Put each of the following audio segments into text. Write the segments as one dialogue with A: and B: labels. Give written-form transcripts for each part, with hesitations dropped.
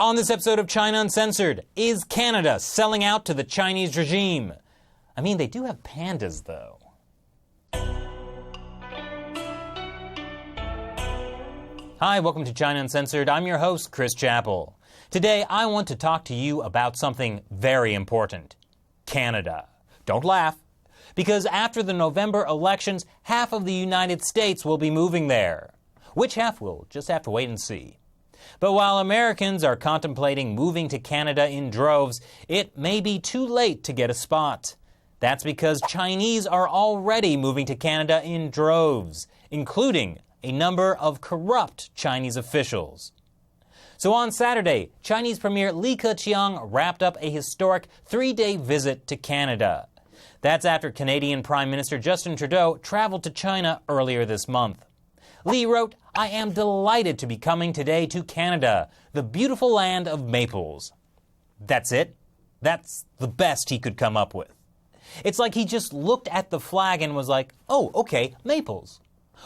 A: On this episode of China Uncensored, is Canada selling out to the Chinese regime? I mean, they do have pandas, though. Hi, welcome to China Uncensored. I'm your host, Chris Chappell. Today, I want to talk to you about something very important. Canada. Don't laugh. Because after the November elections, half of the United States will be moving there. Which half we'll just have to wait and see. But while Americans are contemplating moving to Canada in droves, it may be too late to get a spot. That's because Chinese are already moving to Canada in droves, including a number of corrupt Chinese officials. So on Saturday, Chinese Premier Li Keqiang wrapped up a historic 3-day visit to Canada. That's after Canadian Prime Minister Justin Trudeau traveled to China earlier this month. Li wrote, "I am delighted to be coming today to Canada, the beautiful land of maples." That's it. That's the best he could come up with. It's like he just looked at the flag and was like, oh, okay, maples.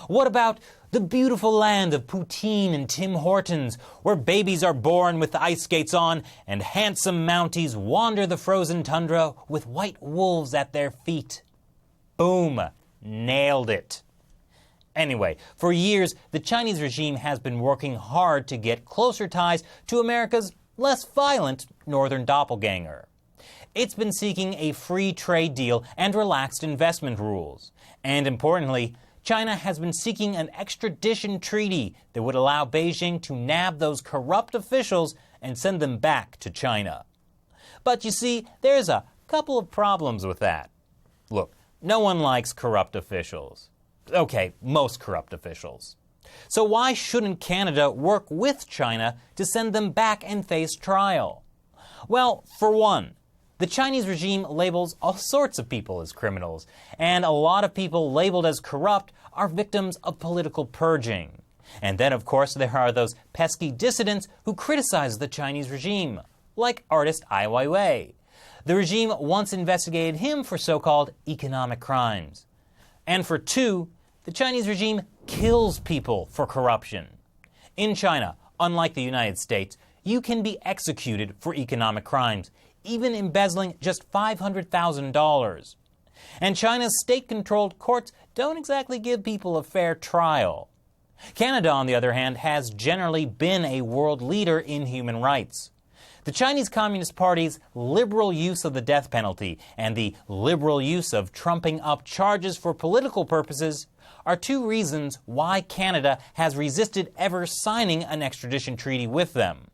A: What about the beautiful land of poutine and Tim Hortons, where babies are born with ice skates on and handsome Mounties wander the frozen tundra with white wolves at their feet? Boom. Nailed it. Anyway, for years, the Chinese regime has been working hard to get closer ties to America's less violent northern doppelganger. It's been seeking a free trade deal and relaxed investment rules. And importantly, China has been seeking an extradition treaty that would allow Beijing to nab those corrupt officials and send them back to China. But you see, there's a couple of problems with that. Look, no one likes corrupt officials. Okay, most corrupt officials. So why shouldn't Canada work with China to send them back and face trial? Well, for one, the Chinese regime labels all sorts of people as criminals, and a lot of people labeled as corrupt are victims of political purging. And then, of course, there are those pesky dissidents who criticize the Chinese regime, like artist Ai Weiwei. The regime once investigated him for so-called economic crimes. And for two, the Chinese regime kills people for corruption. In China, unlike the United States, you can be executed for economic crimes, even embezzling just $500,000. And China's state-controlled courts don't exactly give people a fair trial. Canada, on the other hand, has generally been a world leader in human rights. The Chinese Communist Party's liberal use of the death penalty and the liberal use of trumping up charges for political purposes are two reasons why Canada has resisted ever signing an extradition treaty with them.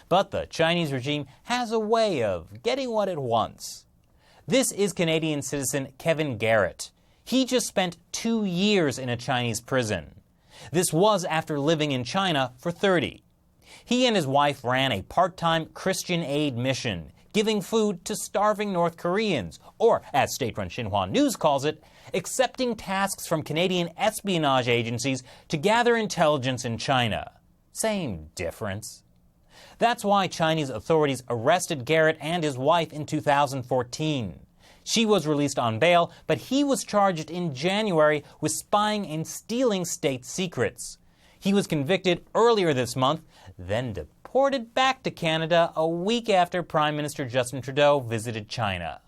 A: But the Chinese regime has a way of getting what it wants. This is Canadian citizen Kevin Garrett. He just spent 2 years in a Chinese prison. This was after living in China for 30. He and his wife ran a part-time Christian aid mission, giving food to starving North Koreans, or, as state-run Xinhua News calls it, accepting tasks from Canadian espionage agencies to gather intelligence in China. Same difference. That's why Chinese authorities arrested Garrett and his wife in 2014. She was released on bail, but he was charged in January with spying and stealing state secrets. He was convicted earlier this month, then deported back to Canada a week after Prime Minister Justin Trudeau visited China.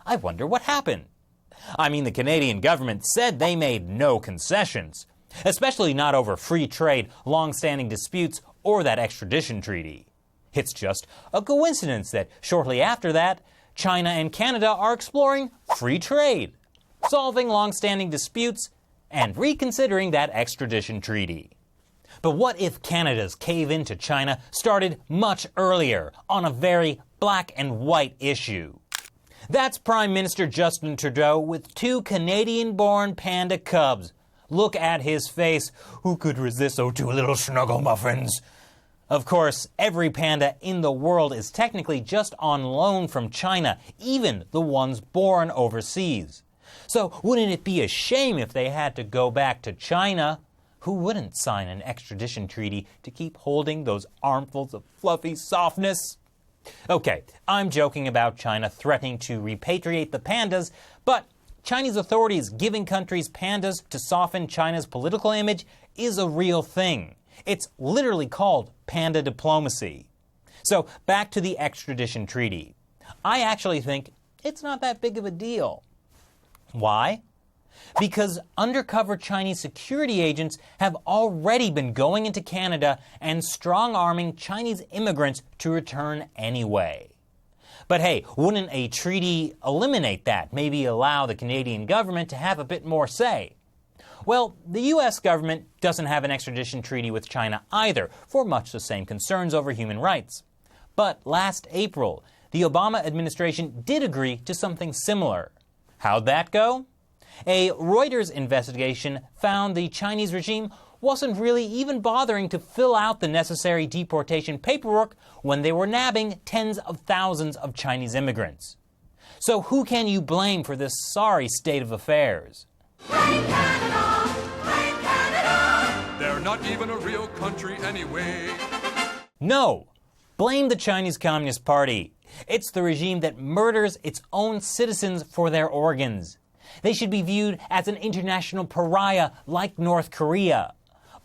A: I wonder what happened. I mean, the Canadian government said they made no concessions, especially not over free trade, long-standing disputes, or that extradition treaty. It's just a coincidence that shortly after that, China and Canada are exploring free trade, solving long-standing disputes, and reconsidering that extradition treaty. But what if Canada's cave-in to China started much earlier, on a very black and white issue? That's Prime Minister Justin Trudeau with 2 Canadian-born panda cubs. Look at his face. Who could resist those 2 little snuggle muffins? Of course, every panda in the world is technically just on loan from China, even the ones born overseas. So wouldn't it be a shame if they had to go back to China? Who wouldn't sign an extradition treaty to keep holding those armfuls of fluffy softness? Okay, I'm joking about China threatening to repatriate the pandas, but Chinese authorities giving countries pandas to soften China's political image is a real thing. It's literally called panda diplomacy. So back to the extradition treaty. I actually think it's not that big of a deal. Why? Because undercover Chinese security agents have already been going into Canada and strong-arming Chinese immigrants to return anyway. But hey, wouldn't a treaty eliminate that? Maybe allow the Canadian government to have a bit more say? Well, the U.S. government doesn't have an extradition treaty with China either, for much the same concerns over human rights. But last April, the Obama administration did agree to something similar. How'd that go? A Reuters investigation found the Chinese regime wasn't really even bothering to fill out the necessary deportation paperwork when they were nabbing tens of thousands of Chinese immigrants. So who can you blame for this sorry state of affairs?
B: Blame Canada! Blame Canada! They're not even a real country anyway.
A: No! Blame the Chinese Communist Party. It's the regime that murders its own citizens for their organs. They should be viewed as an international pariah like North Korea.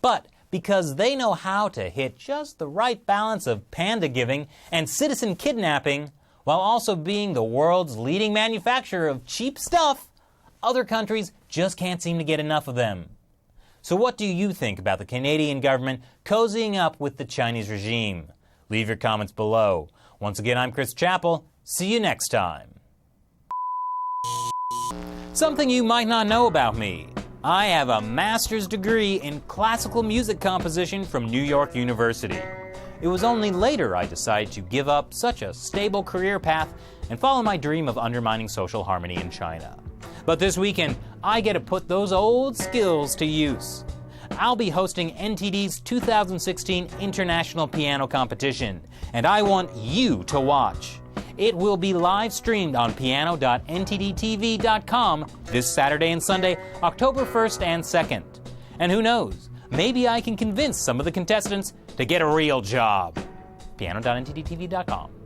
A: But because they know how to hit just the right balance of panda giving and citizen kidnapping, while also being the world's leading manufacturer of cheap stuff, other countries just can't seem to get enough of them. So what do you think about the Canadian government cozying up with the Chinese regime? Leave your comments below. Once again, I'm Chris Chappell. See you next time. Something you might not know about me. I have a master's degree in classical music composition from New York University. It was only later I decided to give up such a stable career path and follow my dream of undermining social harmony in China. But this weekend, I get to put those old skills to use. I'll be hosting NTD's 2016 International Piano Competition, and I want you to watch. It will be live streamed on piano.ntdtv.com this Saturday and Sunday, October 1st and 2nd. And who knows, maybe I can convince some of the contestants to get a real job. piano.ntdtv.com.